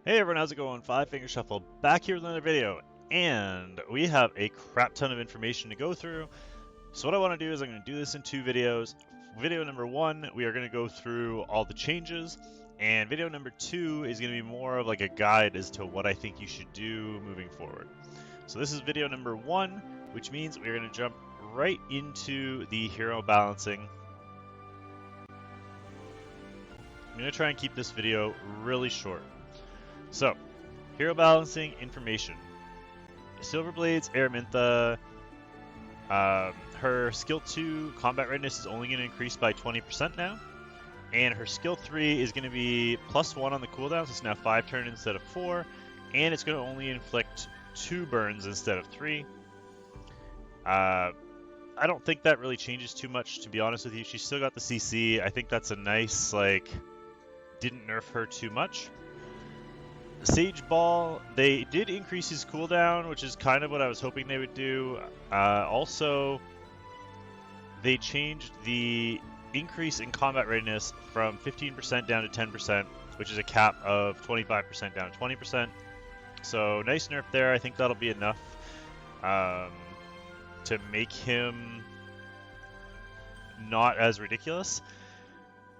Hey everyone, how's it going? Five Finger Shuffle back here with another video, and we have a crap ton of information to go through. So what I want to do is I'm going to do this in two videos. Video number one, we are going to go through all the changes, and video number two is going to be more of like a guide as to what I think you should do moving forward. So this is video number one, which means we're going to jump right into the hero balancing. I'm going to try and keep this video really short. So, hero balancing information. Silverblade's Araminta, her skill 2 combat readiness is only going to increase by 20% now, and her skill 3 is going to be +1 on the cooldown, so it's now 5 turns instead of 4, and it's going to only inflict 2 burns instead of 3. I don't think that really changes too much, to be honest with you. She's still got the CC. I think that's a nice, didn't nerf her too much. Sage Ball, they did increase his cooldown, which is kind of what I was hoping they would do. Also, they changed the increase in combat readiness from 15% down to 10%, which is a cap of 25% down to 20%. So nice nerf there. I think that'll be enough to make him not as ridiculous.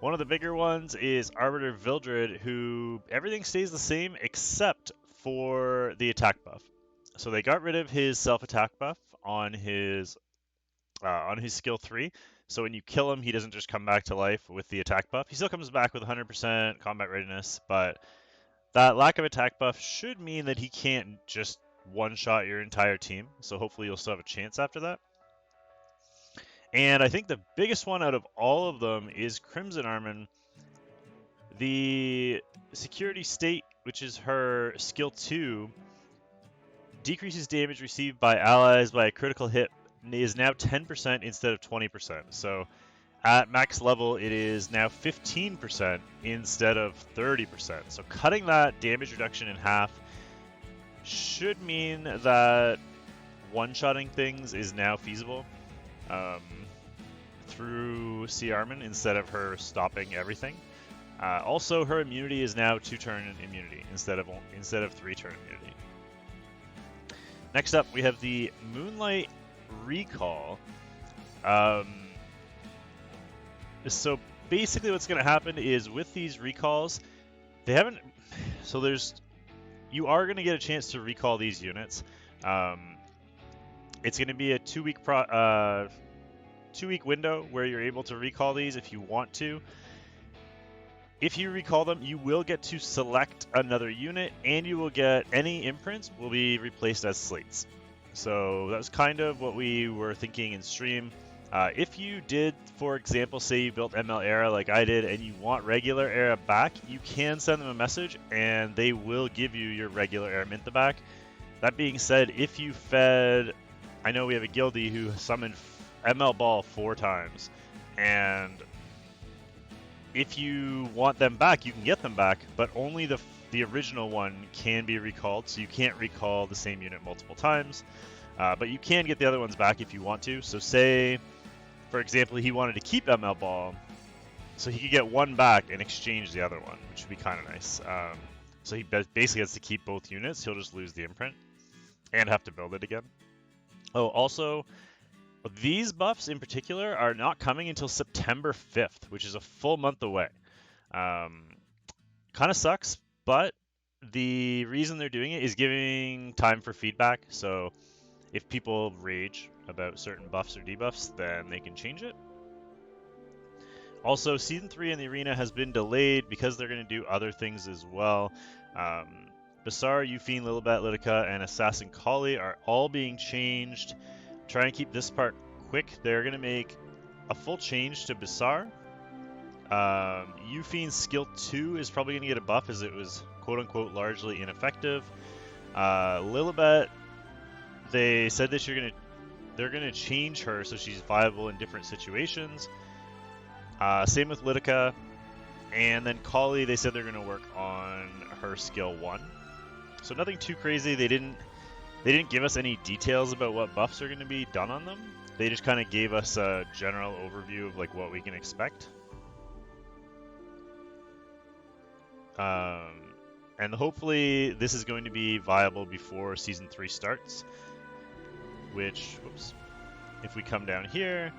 One of the bigger ones is Arbiter Tldr, who everything stays the same except for the attack buff. So they got rid of his self-attack buff on his skill 3. So when you kill him, he doesn't just come back to life with the attack buff. He still comes back with 100% combat readiness, but that lack of attack buff should mean that he can't just one-shot your entire team. So hopefully you'll still have a chance after that. And I think the biggest one out of all of them is Crimson Armin. The Security State, which is her skill 2, decreases damage received by allies by a critical hit, is now 10% instead of 20%. So at max level, it is now 15% instead of 30%. So cutting that damage reduction in half should mean that one-shotting things is now feasible. Through C. Armin instead of her stopping everything. Also, her immunity is now 2-turn immunity instead of 3-turn immunity. Next up, we have the Moonlight Recall. So basically, what's going to happen is with these recalls, they haven't. So you are going to get a chance to recall these units. It's going to be a 2-week window where you're able to recall these if you want to. If you recall them, you will get to select another unit, and you will get any imprints will be replaced as slates. So that's kind of what we were thinking in stream. If you did, for example, say you built ML Era like I did, and you want regular Era back, you can send them a message, and they will give you your regular Araminta back. That being said, if you fed, I know we have a guildie who summoned ML Ball 4 times, and if you want them back, you can get them back, but only the original one can be recalled, so you can't recall the same unit multiple times, but you can get the other ones back if you want to. So say, for example, he wanted to keep ML Ball, so he could get one back and exchange the other one, which would be kind of nice. So he basically has to keep both units. He'll just lose the imprint and have to build it again. Oh, also, these buffs in particular are not coming until September 5th, which is a full month away. Kind of sucks, but the reason they're doing it is giving time for feedback. So if people rage about certain buffs or debuffs, then they can change it. Also, Season 3 in the arena has been delayed because they're going to do other things as well. Bassar, Yufine, Lilibet, Lidica, and Assassin Kali are all being changed. Try and keep this part quick. They're going to make a full change to Bassar. Yufine's skill 2 is probably going to get a buff as it was quote-unquote largely ineffective. Lilibet, they said that they're going to change her so she's viable in different situations. Same with Lidica. And then Kali, they said they're going to work on her skill 1. So nothing too crazy. They didn't give us any details about what buffs are going to be done on them. They just kind of gave us a general overview of what we can expect. And hopefully this is going to be viable before Season 3 starts, which, whoops, if we come down here,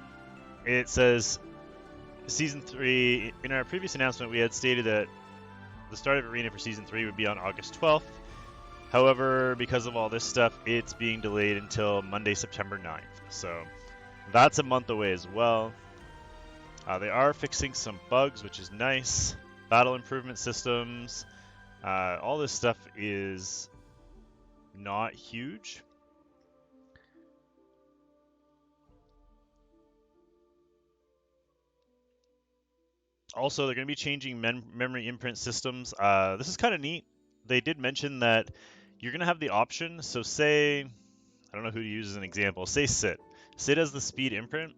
it says Season 3, in our previous announcement, we had stated that the start of Arena for Season 3 would be on August 12th. However, because of all this stuff, it's being delayed until Monday, September 9th. So that's a month away as well. They are fixing some bugs, which is nice. Battle improvement systems. All this stuff is not huge. Also, they're going to be changing memory imprint systems. This is kind of neat. They did mention that you're going to have the option. So say, I don't know who to use as an example. Say Sit. Sit has the speed imprint.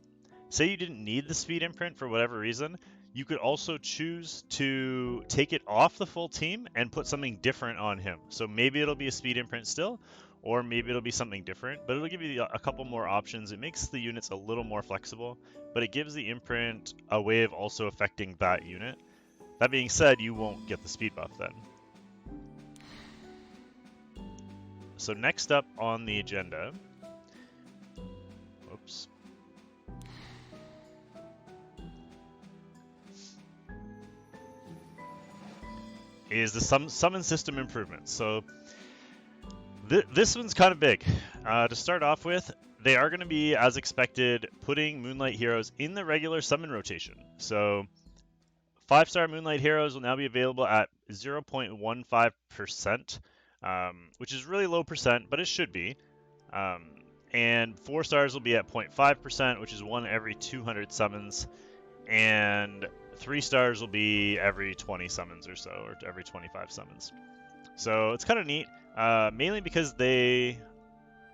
Say you didn't need the speed imprint for whatever reason. You could also choose to take it off the full team and put something different on him. So maybe it'll be a speed imprint still, or maybe it'll be something different, but it'll give you a couple more options. It makes the units a little more flexible, but it gives the imprint a way of also affecting that unit. That being said, you won't get the speed buff then. So next up on the agenda, whoops. Is the summon system improvements. So this one's kind of big. To start off with, they are going to be, as expected, putting Moonlight Heroes in the regular summon rotation. So 5-star Moonlight Heroes will now be available at 0.15%, which is really low percent, but it should be. And 4 stars will be at 0.5%, which is 1 every 200 summons. And 3 stars will be every 20 summons or so, or every 25 summons. So it's kind of neat, mainly because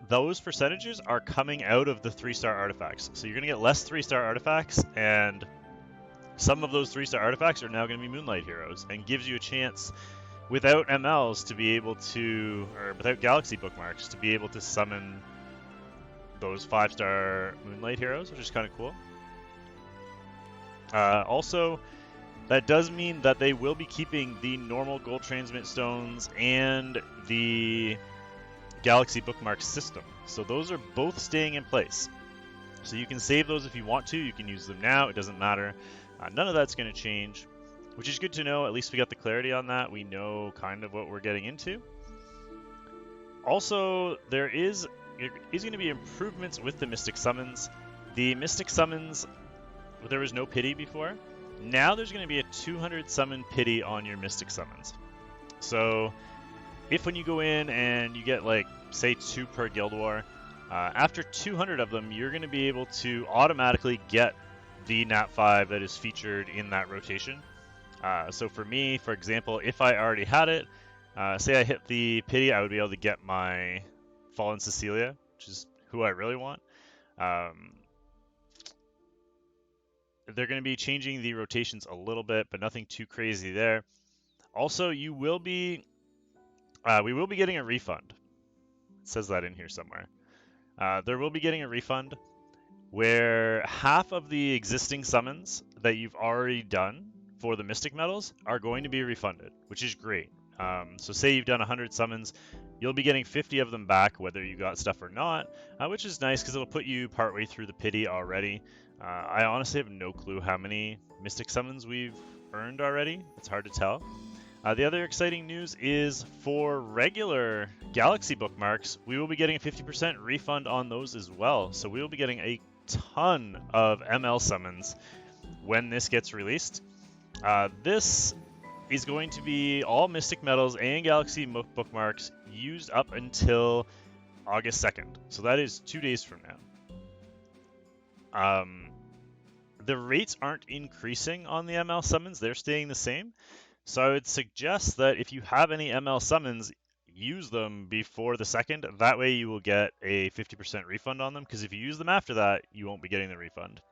those percentages are coming out of the 3-star artifacts. So you're going to get less 3-star artifacts, and some of those 3-star artifacts are now going to be Moonlight Heroes, and gives you a chance, without MLs, to be able to, or without Galaxy bookmarks, to be able to summon those 5-star Moonlight Heroes, which is kind of cool. Also, that does mean that they will be keeping the normal gold transmit stones and the Galaxy bookmark system. So those are both staying in place. So you can save those if you want to. You can use them now. It doesn't matter. None of that's going to change, which is good to know. At least we got the clarity on that. We know kind of what we're getting into. Also, there is going to be improvements with the Mystic Summons. The Mystic Summons, there was no pity before. Now there's going to be a 200 summon pity on your Mystic Summons. So if when you go in and you get, like, say 2 per Guild War, after 200 of them, you're going to be able to automatically get the Nat 5 that is featured in that rotation. So for me, for example, if I already had it, say I hit the pity, I would be able to get my Fallen Cecilia, which is who I really want. They're going to be changing the rotations a little bit, but nothing too crazy there. Also, we will be getting a refund. It says that in here somewhere. There will be getting a refund where half of the existing summons that you've already done for the Mystic Medals are going to be refunded, which is great. So say you've done 100 summons, you'll be getting 50 of them back, whether you got stuff or not, which is nice because it'll put you partway through the pity already. I honestly have no clue how many Mystic Summons we've earned already. It's hard to tell. The other exciting news is for regular Galaxy bookmarks, we will be getting a 50% refund on those as well. So we will be getting a ton of ML summons when this gets released. This is going to be all Mystic Medals and Galaxy bookmarks used up until August 2nd. So that is 2 days from now. The rates aren't increasing on the ML summons. They're staying the same. So I would suggest that if you have any ML summons, use them before the 2nd. That way you will get a 50% refund on them, because if you use them after that, you won't be getting the refund.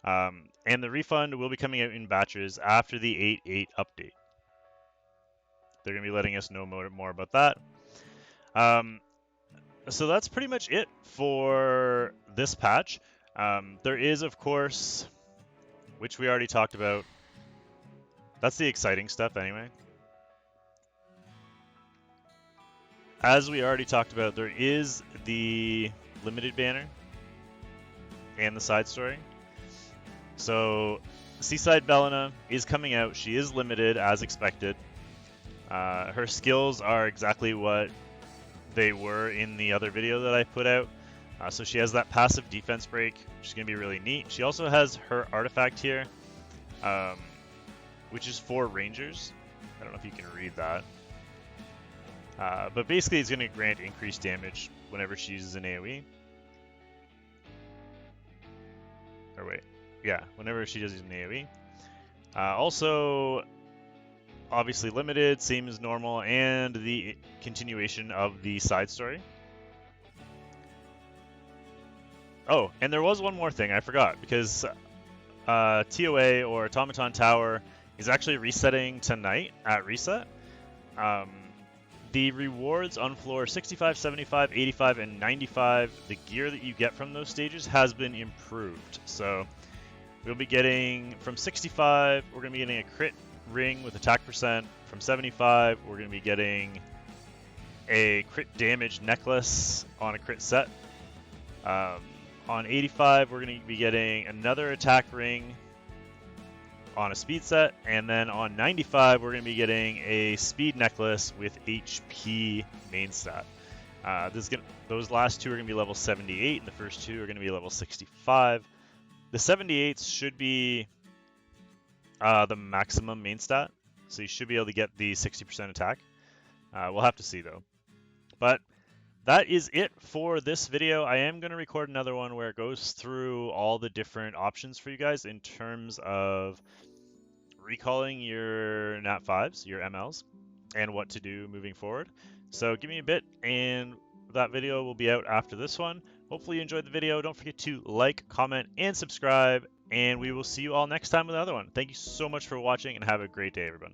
And the refund will be coming out in batches after the 8.8 update. They're going to be letting us know more about that. So that's pretty much it for this patch. There is, of course, which we already talked about. That's the exciting stuff anyway. as we already talked about, there is the limited banner and the side story. So Seaside Bellina is coming out. She is limited as expected. Her skills are exactly what they were in the other video that I put out. So she has that passive defense break, which is going to be really neat. She also has her artifact here, which is for Rangers. I don't know if you can read that. But basically it's going to grant increased damage whenever she uses an AoE. Or wait, yeah, whenever she does an AoE. Also, obviously limited, same as normal, and the continuation of the side story. Oh, and there was one more thing I forgot, because TOA, or Automaton Tower, is actually resetting tonight at reset. The rewards on floor 65, 75, 85, and 95, the gear that you get from those stages has been improved. So we'll be getting, from 65, we're going to be getting a crit ring with attack percent. From 75, we're going to be getting a crit damage necklace on a crit set. On 85, we're going to be getting another attack ring on a speed set, and then on 95, we're going to be getting a speed necklace with HP main stat. Those last two are going to be level 78, and the first two are going to be level 65. The 78s should be the maximum main stat, so you should be able to get the 60% attack. We'll have to see though. But that is it for this video. I am going to record another one where it goes through all the different options for you guys in terms of recalling your Nat 5s, your MLs, and what to do moving forward. So give me a bit, and that video will be out after this one. Hopefully you enjoyed the video. Don't forget to like, comment, and subscribe, and we will see you all next time with another one. Thank you so much for watching, and have a great day, everyone.